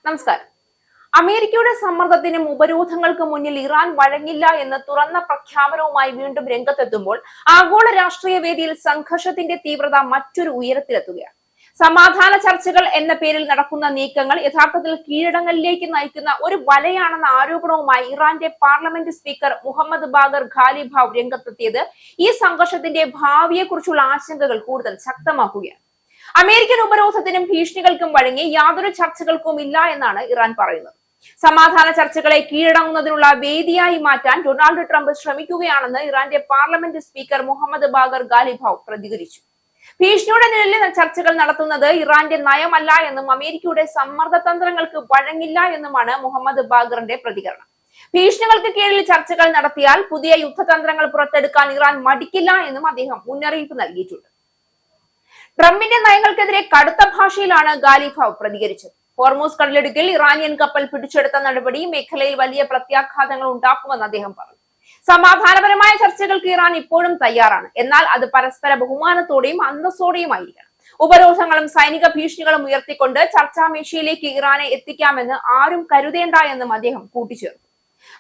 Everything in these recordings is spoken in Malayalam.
നമസ്കാരം. അമേരിക്കയുടെ സമ്മർദ്ദത്തിനും ഉപരോധങ്ങൾക്കും മുന്നിൽ ഇറാൻ വഴങ്ങില്ല എന്ന് തുറന്ന പ്രഖ്യാപനവുമായി വീണ്ടും രംഗത്തെത്തുമ്പോൾ ആഗോള രാഷ്ട്രീയ വേദിയിൽ സംഘർഷത്തിന്റെ തീവ്രത മറ്റൊരു ഉയരത്തിലെത്തുകയാണ്. സമാധാന ചർച്ചകൾ എന്ന പേരിൽ നടക്കുന്ന നീക്കങ്ങൾ യഥാർത്ഥത്തിൽ കീഴടങ്ങലിലേക്ക് നയിക്കുന്ന ഒരു വലയാണെന്ന ആരോപണവുമായി ഇറാന്റെ parliament speaker Mohammad Bagher Ghalibaf രംഗത്തെത്തിയത് ഈ സംഘർഷത്തിന്റെ ഭാവിയെക്കുറിച്ചുള്ള ആശങ്കകൾ കൂടുതൽ ശക്തമാക്കുകയാണ്. അമേരിക്കൻ ഉപരോധത്തിനും ഭീഷണികൾക്കും വഴങ്ങി യാതൊരു ചർച്ചകൾക്കും ഇല്ല എന്നാണ് ഇറാൻ പറയുന്നത്. സമാധാന ചർച്ചകളെ കീഴടങ്ങുന്നതിനുള്ള വേദിയായി മാറ്റാൻ ഡൊണാൾഡ് ട്രംപ് ശ്രമിക്കുകയാണെന്ന് ഇറാന്റെ parliament speaker Mohammad Bagher Ghalibaf പ്രതികരിച്ചു. ഭീഷണിയുടെ നിഴലിൽ ചർച്ചകൾ നടത്തുന്നത് ഇറാന്റെ നയമല്ല എന്നും അമേരിക്കയുടെ സമ്മർദ്ദ തന്ത്രങ്ങൾക്ക് വഴങ്ങില്ല എന്നുമാണ് മുഹമ്മദ് ബാഗറിന്റെ പ്രതികരണം. ഭീഷണികൾക്ക് കീഴിൽ ചർച്ചകൾ നടത്തിയാൽ പുതിയ യുദ്ധതന്ത്രങ്ങൾ പുറത്തെടുക്കാൻ ഇറാൻ മടിക്കില്ല എന്നും അദ്ദേഹം മുന്നറിയിപ്പ് നൽകിയിട്ടുണ്ട്. ട്രംപിന്റെ നയങ്ങൾക്കെതിരെ കടുത്ത ഭാഷയിലാണ് ഖാലിബാഫ് പ്രതികരിച്ചത്. ഹോർമൂസ് കടലിടുക്കിൽ ഇറാനിയൻ കപ്പൽ പിടിച്ചെടുത്ത നടപടി മേഖലയിൽ വലിയ പ്രത്യാഘാതങ്ങൾ ഉണ്ടാക്കുമെന്ന് അദ്ദേഹം പറഞ്ഞു. സമാധാനപരമായ ചർച്ചകൾക്ക് ഇറാൻ ഇപ്പോഴും തയ്യാറാണ്, എന്നാൽ അത് പരസ്പര ബഹുമാനത്തോടെയും അന്തസ്സോടെയും ആയിരിക്കണം. ഉപരോധങ്ങളും സൈനിക ഭീഷണികളും ഉയർത്തിക്കൊണ്ട് ചർച്ചാമേശയിലേക്ക് ഇറാനെ എത്തിക്കാമെന്ന് ആരും കരുതേണ്ട എന്നും അദ്ദേഹം കൂട്ടിച്ചേർത്തു.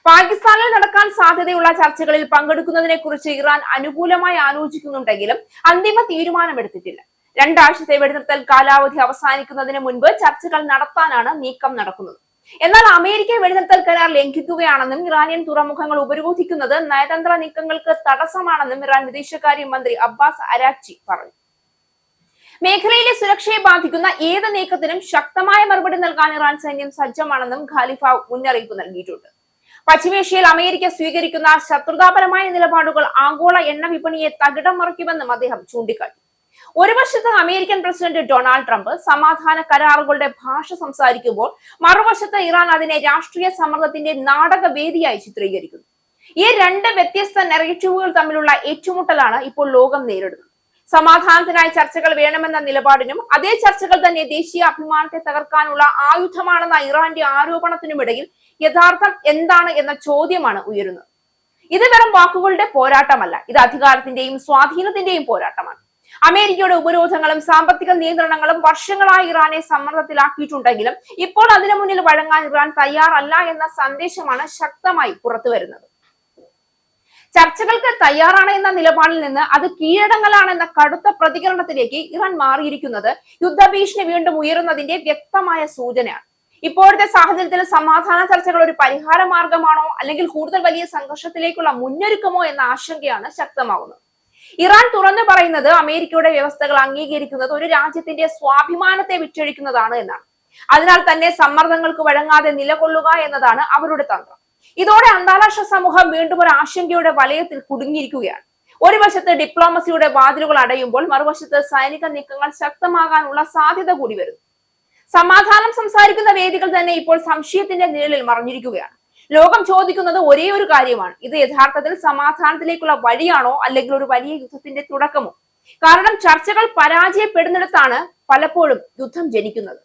പാകിസ്ഥാനിൽ നടക്കാൻ സാധ്യതയുള്ള ചർച്ചകളിൽ പങ്കെടുക്കുന്നതിനെ കുറിച്ച് ഇറാൻ അനുകൂലമായി ആലോചിക്കുന്നുണ്ടെങ്കിലും അന്തിമ തീരുമാനമെടുത്തിട്ടില്ല. 2 ആഴ്ചത്തെ വെടിനിർത്തൽ കാലാവധി അവസാനിക്കുന്നതിന് മുൻപ് ചർച്ചകൾ നടത്താനാണ് നീക്കം നടക്കുന്നത്. എന്നാൽ അമേരിക്ക വെടിനിർത്തൽ കരാർ ലംഘിക്കുകയാണെന്നും ഇറാനിയൻ തുറമുഖങ്ങൾ ഉപരോധിക്കുന്നത് നയതന്ത്ര നീക്കങ്ങൾക്ക് തടസ്സമാണെന്നും ഇറാൻ വിദേശകാര്യ മന്ത്രി അബ്ബാസ് അരാക്ചി പറഞ്ഞു. മേഖലയിലെ സുരക്ഷയെ ബാധിക്കുന്ന ഏത് നീക്കത്തിനും ശക്തമായ മറുപടി നൽകാൻ ഇറാൻ സൈന്യം സജ്ജമാണെന്നും ഖാലിബാഫ് മുന്നറിയിപ്പ് നൽകിയിട്ടുണ്ട്. പശ്ചിമേഷ്യയിൽ അമേരിക്ക സ്വീകരിക്കുന്ന ശത്രുതാപരമായ നിലപാടുകൾ ആഗോള എണ്ണ വിപണിയെ തകിടം മറിക്കുമെന്നും അദ്ദേഹം ചൂണ്ടിക്കാട്ടി. ഒരു വശത്ത് അമേരിക്കൻ പ്രസിഡന്റ് ഡൊണാൾഡ് ട്രംപ് സമാധാന കരാറുകളുടെ ഭാഷ സംസാരിക്കുമ്പോൾ മറുവശത്ത് ഇറാൻ അതിനെ രാഷ്ട്രീയ സമ്മർദ്ദത്തിന്റെ നാടകവേദിയായി ചിത്രീകരിക്കുന്നു. ഈ 2 വ്യത്യസ്ത നെറേറ്റീവുകൾ തമ്മിലുള്ള ഏറ്റുമുട്ടലാണ് ഇപ്പോൾ ലോകം നേരിടുന്നത്. സമാധാനത്തിനായി ചർച്ചകൾ വേണമെന്ന നിലപാടിനും അതേ ചർച്ചകൾ തന്നെ ദേശീയ അഭിമാനത്തെ തകർക്കാനുള്ള ആയുധമാണെന്ന ഇറാന്റെ ആരോപണത്തിനുമിടയിൽ യഥാർത്ഥം എന്താണ് എന്ന ചോദ്യമാണ് ഉയരുന്നത്. ഇത് വെറും വാക്കുകളുടെ പോരാട്ടമല്ല, ഇത് അധികാരത്തിന്റെയും സ്വാധീനത്തിന്റെയും പോരാട്ടമാണ്. അമേരിക്കയുടെ ഉപരോധങ്ങളും സാമ്പത്തിക നിയന്ത്രണങ്ങളും വർഷങ്ങളായി ഇറാനെ സമ്മർദ്ദത്തിലാക്കിയിട്ടുണ്ടെങ്കിലും ഇപ്പോൾ അതിനു മുന്നിൽ വഴങ്ങാൻ ഇറാൻ തയ്യാറല്ല എന്ന സന്ദേശമാണ് ശക്തമായി പുറത്തുവരുന്നത്. ചർച്ചകൾക്ക് തയ്യാറാണ് എന്ന നിലപാടിൽ നിന്ന് അത് കീഴടങ്ങലാണെന്ന കടുത്ത പ്രതികരണത്തിലേക്ക് ഇറാൻ മാറിയിരിക്കുന്നത് യുദ്ധഭീഷണി വീണ്ടും ഉയരുന്നതിന്റെ വ്യക്തമായ സൂചനയാണ്. ഇപ്പോഴത്തെ സാഹചര്യത്തിൽ സമാധാന ചർച്ചകൾ ഒരു പരിഹാര മാർഗമാണോ അല്ലെങ്കിൽ കൂടുതൽ വലിയ സംഘർഷത്തിലേക്കുള്ള മുന്നൊരുക്കമോ എന്ന ആശങ്കയാണ് ശക്തമാവുന്നത്. ഇറാൻ തുറന്നു പറയുന്നത് അമേരിക്കയുടെ വ്യവസ്ഥകൾ അംഗീകരിക്കുന്നത് ഒരു രാജ്യത്തിന്റെ സ്വാഭിമാനത്തെ വിറ്റഴിക്കുന്നതാണ് എന്നാണ്. അതിനാൽ തന്നെ സമ്മർദ്ദങ്ങൾക്ക് വഴങ്ങാതെ നിലകൊള്ളുക എന്നതാണ് അവരുടെ തന്ത്രം. ഇതോടെ അന്താരാഷ്ട്ര സമൂഹം വീണ്ടും ഒരു ആശങ്കയുടെ വലയത്തിൽ കുടുങ്ങിയിരിക്കുകയാണ്. ഒരു വശത്ത് ഡിപ്ലോമസിയുടെ വാതിലുകൾ അടയുമ്പോൾ മറുവശത്ത് സൈനിക നീക്കങ്ങൾ ശക്തമാകാനുള്ള സാധ്യത കൂടി വരുന്നു. സമാധാനം സംസാരിക്കുന്ന വേദികൾ തന്നെ ഇപ്പോൾ സംശയത്തിന്റെ നിഴലിൽ മറഞ്ഞിരിക്കുകയാണ്. ലോകം ചോദിക്കുന്നത് ഒരേ ഒരു കാര്യമാണ്: ഇത് യഥാർത്ഥത്തിൽ സമാധാനത്തിലേക്കുള്ള വഴിയാണോ അല്ലെങ്കിൽ ഒരു വലിയ യുദ്ധത്തിന്റെ തുടക്കമോ? കാരണം ചർച്ചകൾ പരാജയപ്പെടുന്നിടത്താണ് പലപ്പോഴും യുദ്ധം ജനിക്കുന്നത്.